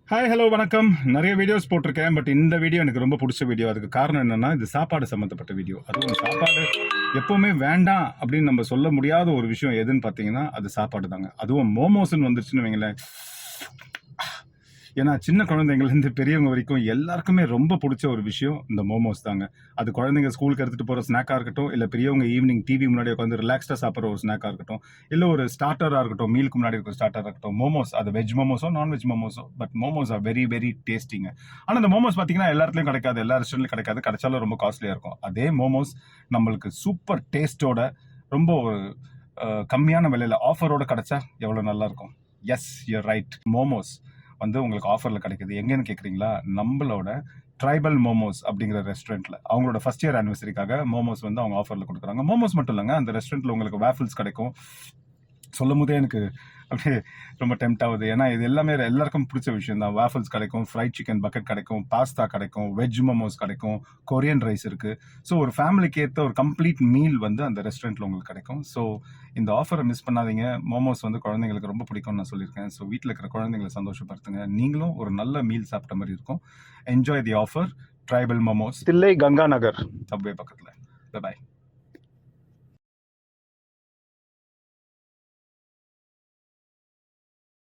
Hi hello வணக்கம். நிறைய videos போட்டிருக்கேன். பட் இந்த வீடியோ எனக்கு ரொம்ப பிடிச்ச வீடியோ. அதுக்கு காரணம் என்னன்னா, இது சாப்பாடு சம்மந்தப்பட்ட வீடியோ. அதுவும் சாப்பாடு எப்பவுமே வேண்டாம் அப்படின்னு நம்ம சொல்ல முடியாத ஒரு விஷயம் எதுன்னு பார்த்தீங்கன்னா, அது சாப்பாடு தாங்க. அதுவும் மோமோஸ்ன்னு வந்துருச்சுன்னு வைங்களேன். ஏன்னா சின்ன குழந்தைங்கள்லேருந்து பெரியவங்க வரைக்கும் எல்லாருக்குமே ரொம்ப பிடிச்ச ஒரு விஷயம் இந்த மோமோஸ் தாங்க. அது குழந்தைங்க ஸ்கூலுக்கு எடுத்துகிட்டு போகிற ஸ்நாக்காக இருக்கட்டும், இல்லை பெரியவங்க ஈவினிங் டிவி முன்னாடி உட்காந்து ரிலாக்ஸ்டாக சாப்பிட்ற ஒரு ஸ்நாக்காக இருக்கட்டும், இல்லை ஒரு ஸ்டார்டராக இருக்கட்டும், மீலுக்கு முன்னாடி இருக்கிற ஸ்டார்டராக இருக்கட்டும். மோமோஸ் அது வெஜ் மோமோஸோ நான்வெஜ் மோமோஸோ, but momos are very very டேஸ்டிங்க. ஆனால் இந்த மோமோஸ் பார்த்தீங்கன்னா எல்லா இடத்துலையும் கிடைக்காது, எல்லா ரெஸ்டாரண்ட்லையும் கிடைக்காது, கிடைச்சாலும் ரொம்ப காஸ்ட்லியாக இருக்கும். அதே மோமோஸ் நம்மளுக்கு சூப்பர் டேஸ்ட்டோட ரொம்ப ஒரு கம்மியான விலையில் ஆஃபரோட கிடைச்சா எவ்வளோ நல்லா இருக்கும். S, your right. மோமோஸ் வந்து உங்களுக்கு ஆஃபரில் கிடைக்குது. எங்கன்னு கேட்குறீங்களா? நம்மளோட ட்ரைபல் மோமோஸ் அப்படிங்கிற ரெஸ்டாரண்ட்டில் அவங்களோட ஃபர்ஸ்ட் இயர் ஆனிவர்சரிக்காக மோமோஸ் வந்து அவங்க ஆஃபரில் கொடுக்குறாங்க. மோமோஸ் மட்டும் இல்லைங்க, அந்த ரெஸ்டாரண்ட்டில் உங்களுக்கு வேஃபிள்ஸ் கிடைக்கும். சொல்லும் போதே எனக்கு அப்படியே ரொம்ப டெம்ட் ஆகுது. ஏன்னா இது எல்லாமே எல்லாருக்கும் பிடிச்ச விஷயம் தான். வாஃபிள்ஸ் கிடைக்கும், ஃப்ரைட் சிக்கன் பக்கெட் கிடைக்கும், பாஸ்தா கிடைக்கும், வெஜ் மோமோஸ் கிடைக்கும், கொரியன் ரைஸ் இருக்குது. ஸோ ஒரு ஃபேமிலிக்கு ஏற்ற ஒரு கம்ப்ளீட் மீல் வந்து அந்த ரெஸ்டாரண்ட்டில் உங்களுக்கு கிடைக்கும். ஸோ இந்த ஆஃபரை மிஸ் பண்ணாதீங்க. மோமோஸ் வந்து குழந்தைங்களுக்கு ரொம்ப பிடிக்கும்னு நான் சொல்லியிருக்கேன். ஸோ வீட்டில் இருக்கிற குழந்தைங்களை சந்தோஷப்படுத்துங்க. நீங்களும் ஒரு நல்ல மீல் சாப்பிட்ட மாதிரி இருக்கும். Enjoy the offer. Tribal momos, Thillai Ganga Nagar subway பக்கத்தில். பாய்.